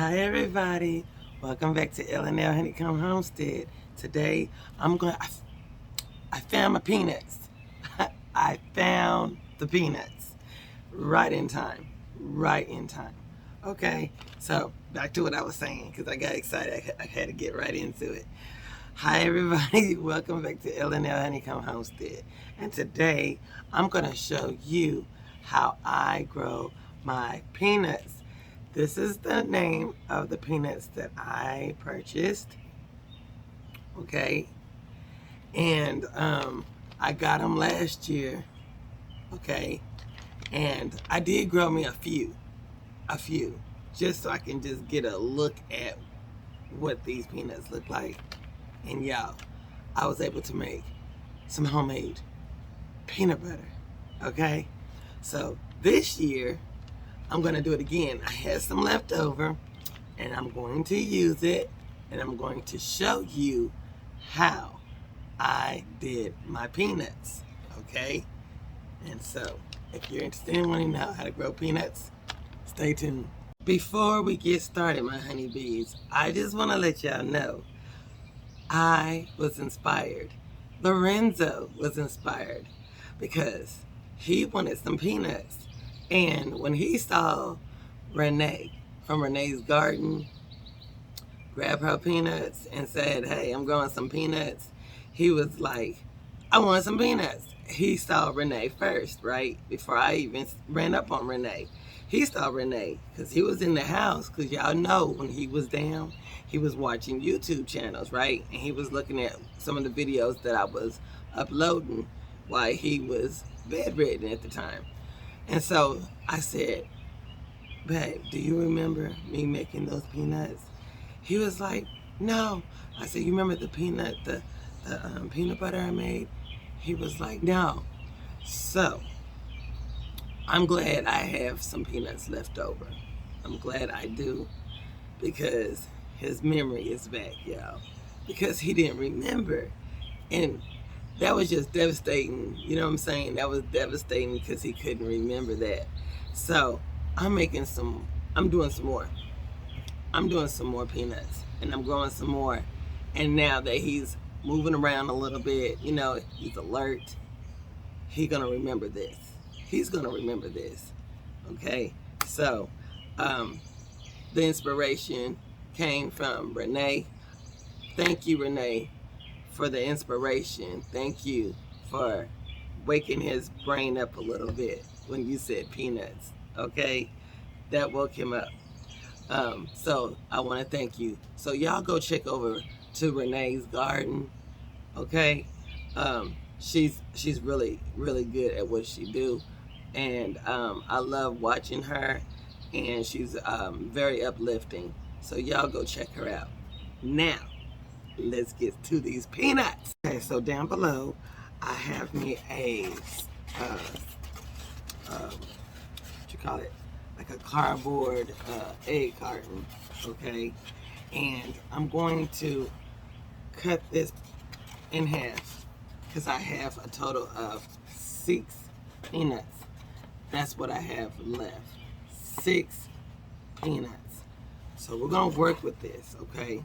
Hi everybody, welcome back to L&L Honeycomb Homestead. Today I found my peanuts. I found the peanuts right in time, right in time. Okay, so back to what I was saying because I got excited. I had to get right into it. Hi everybody, welcome back to L&L Honeycomb Homestead. And today I'm going to show you how I grow my peanuts. This is the name of the peanuts that I purchased, okay? And I got them last year, okay? And I did grow me a few, just so I can just get a look at what these peanuts look like. And y'all, I was able to make some homemade peanut butter, okay? So this year, I'm gonna do it again. I had some left over and I'm going to use it and I'm going to show you how I did my peanuts, okay? And so if you're interested in wanting to know how to grow peanuts, stay tuned. Before we get started, my honeybees, I just wanna let y'all know I was inspired. Lorenzo was inspired because he wanted some peanuts. And when he saw Renee from Renee's garden grab her peanuts and said, hey, I'm growing some peanuts, he was like, I want some peanuts. He saw Renee first, right? Before I even ran up on Renee. He saw Renee because he was in the house, because y'all know when he was down, he was watching YouTube channels, right? And he was looking at some of the videos that I was uploading while he was bedridden at the time. And so I said, babe, do you remember me making those peanuts? He was like, no. I said, you remember the peanut butter I made? He was like, no. So I'm glad I have some peanuts left over. I'm glad I do, because his memory is back, y'all. Because he didn't remember. And that was just devastating. You know what I'm saying? That was devastating because he couldn't remember that. So I'm doing some more. I'm doing some more peanuts and I'm growing some more. And now that he's moving around a little bit, you know, he's alert, he's gonna remember this. He's gonna remember this, okay? So the inspiration came from Renee. Thank you, Renee, for the inspiration. Thank you for waking his brain up a little bit when you said peanuts, okay? That woke him up. So I want to thank you. So y'all go check over to Renee's garden, okay? She's really good at what she do, and I love watching her, and she's very uplifting. So y'all go check her out. Now, let's get to these peanuts. Okay, so down below, I have me a, what you call it, like a cardboard egg carton, okay? And I'm going to cut this in half because I have a total of 6 peanuts. That's what I have left, 6 peanuts. So we're gonna work with this, okay?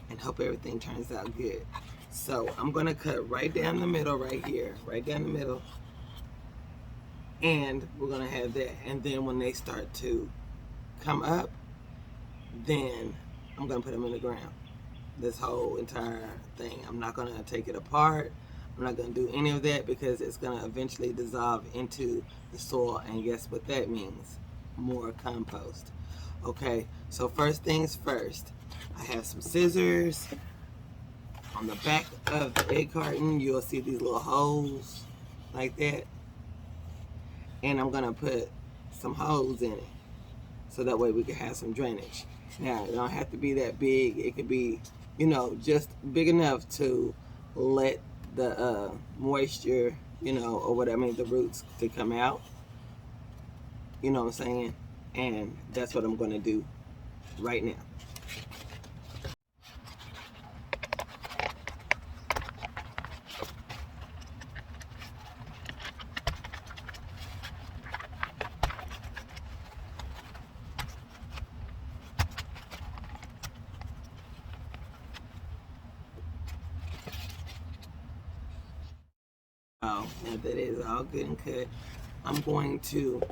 And hope everything turns out good. So I'm gonna cut right down the middle right here, right down the middle. And we're gonna have that. And then when they start to come up, then I'm gonna put them in the ground. This whole entire thing. I'm not gonna take it apart. I'm not gonna do any of that because it's gonna eventually dissolve into the soil. And guess what that means? More compost. Okay, so first things first, I have some scissors. On the back of the egg carton, you'll see these little holes like that. And I'm gonna put some holes in it so that way we can have some drainage. Now, it don't have to be that big. It could be, you know, just big enough to let the moisture, you know, or whatever, I mean, the roots to come out. You know what I'm saying? And that's what I'm gonna do right now. now that it is all good and cut, I'm going to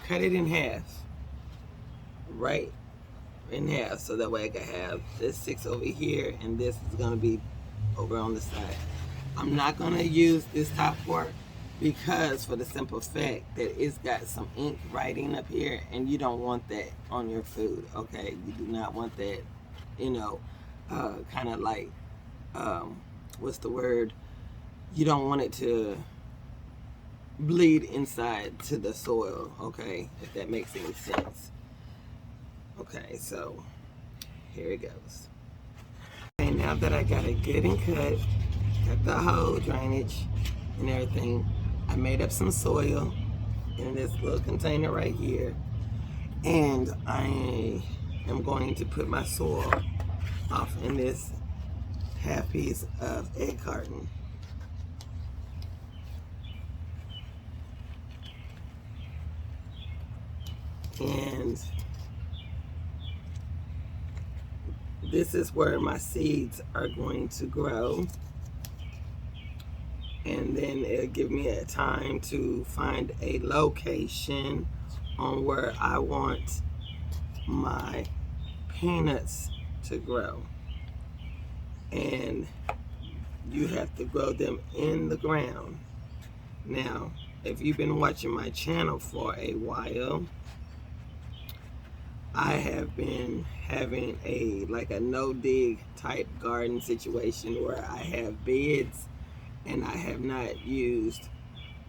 cut it in half, right in half, so that way I can have this 6 over here and this is going to be over on the side. I'm not going to use this top part because for the simple fact that it's got some ink writing up here, and you don't want that on your food, okay? You do not want that, you know, kind of like, what's the word? You don't want it to bleed inside to the soil, okay? If that makes any sense. Okay, so here it goes. Okay, now that I got it good and cut the hole drainage and everything, I made up some soil in this little container right here, and I am going to put my soil off in this half piece of egg carton. And this is where my seeds are going to grow. And then it'll give me a time to find a location on where I want my peanuts to grow. And you have to grow them in the ground. Now, if you've been watching my channel for a while, I have been having a no-dig type garden situation where I have beds and I have not used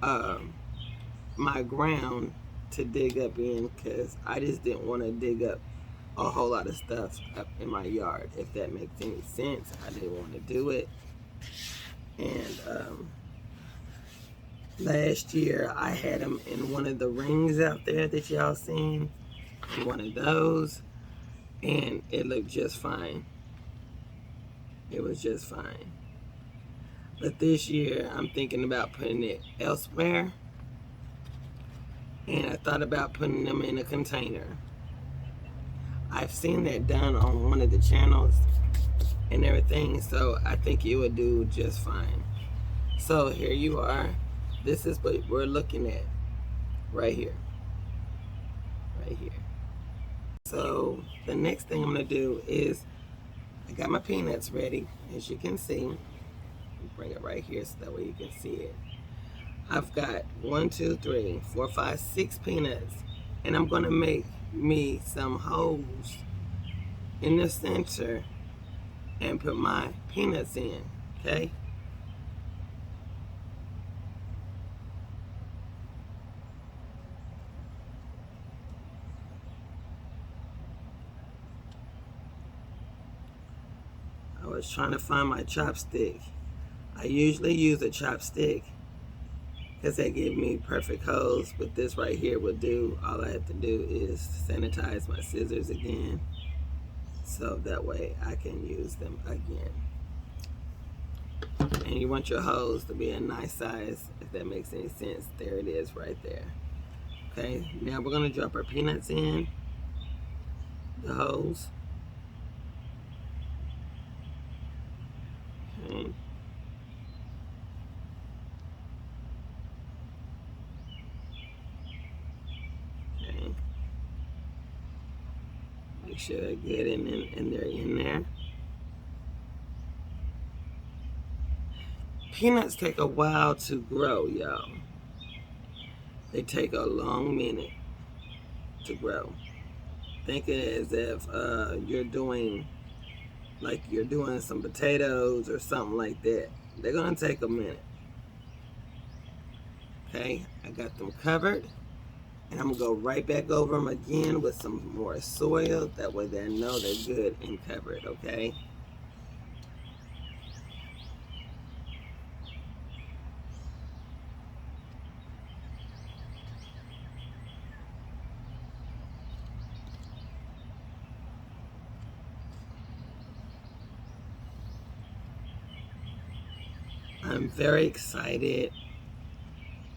my ground to dig up in because I just didn't want to dig up a whole lot of stuff up in my yard, if that makes any sense. I didn't want to do it. And last year I had them in one of the rings out there that y'all seen, one of those, and it looked just fine. It was just fine. But this year I'm thinking about putting it elsewhere, and I thought about putting them in a container. I've seen that done on one of the channels and everything, so I think it would do just fine. So here you are. This is what we're looking at right here. Right here. So the next thing I'm going to do is, I got my peanuts ready, as you can see. Bring it right here so that way you can see it. I've got 1, 2, 3, 4, 5, 6 peanuts, and I'm going to make me some holes in the center and put my peanuts in, okay? I was trying to find my chopstick. I usually use a chopstick because they give me perfect holes, but this right here will do. All I have to do is sanitize my scissors again, so that way I can use them again. And you want your holes to be a nice size, if that makes any sense. There it is right there. Okay, now we're gonna drop our peanuts in the holes. Okay. Okay. Make sure they're good and they're in there. Peanuts take a while to grow, y'all. They take a long minute to grow. Think of it as if you're doing some potatoes or something like that. They're gonna take a minute. Okay, I got them covered, and I'm gonna go right back over them again with some more soil. That way they know they're good and covered, okay? I'm very excited.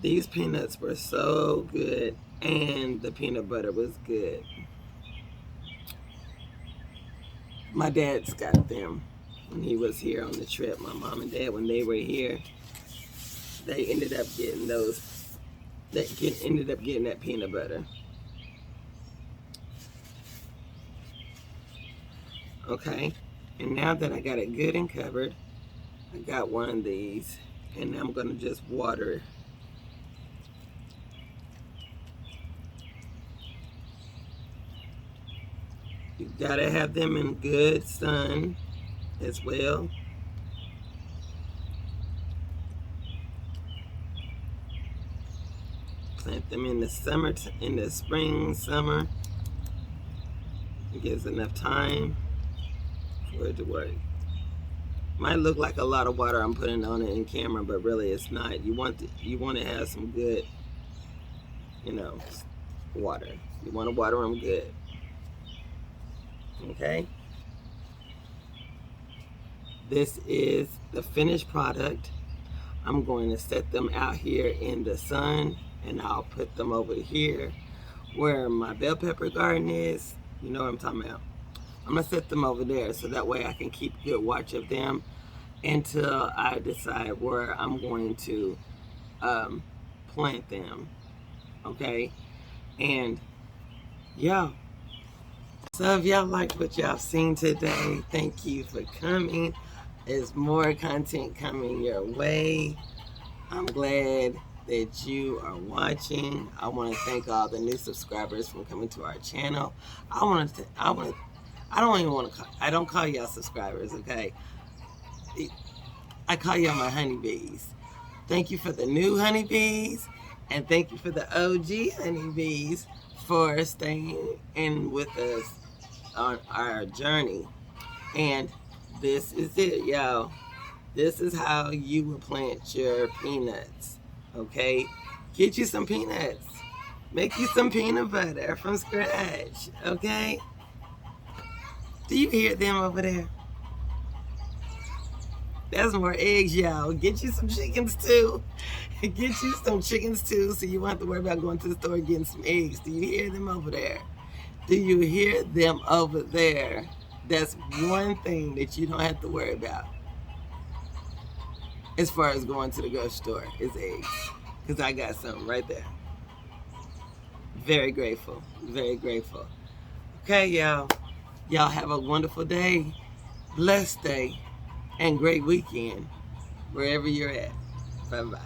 These peanuts were so good, and the peanut butter was good. My dad's got them when he was here on the trip. My mom and dad, when they were here, they ended up getting those, ended up getting that peanut butter. Okay, and now that I got it good and covered, I got one of these, and I'm gonna just water it. You gotta have them in good sun as well. Plant them in the summer, in the spring, summer. It gives enough time for it to work. Might look like a lot of water I'm putting on it in camera, but really it's not. You want to have some good, you know, water. You want to water them good. Okay. This is the finished product. I'm going to set them out here in the sun, and I'll put them over here where my bell pepper garden is. You know what I'm talking about. I'm gonna set them over there so that way I can keep good watch of them until I decide where I'm going to plant them. Okay, and yeah. So if y'all liked what y'all seen today, thank you for coming. There's more content coming your way. I'm glad that you are watching. I want to thank all the new subscribers from coming to our channel. I don't call y'all subscribers, okay? I call y'all my honeybees. Thank you for the new honeybees, and thank you for the OG honeybees for staying in with us on our journey. And this is it, y'all. This is how you will plant your peanuts, okay? Get you some peanuts. Make you some peanut butter from scratch, okay? Do you hear them over there? That's more eggs, y'all. Get you some chickens too. Get you some chickens too, so you won't have to worry about going to the store and getting some eggs. Do you hear them over there? Do you hear them over there? That's one thing that you don't have to worry about as far as going to the grocery store is eggs. Because I got some right there. Very grateful. Very grateful. Okay, y'all. Y'all have a wonderful day, blessed day, and great weekend wherever you're at. Bye-bye.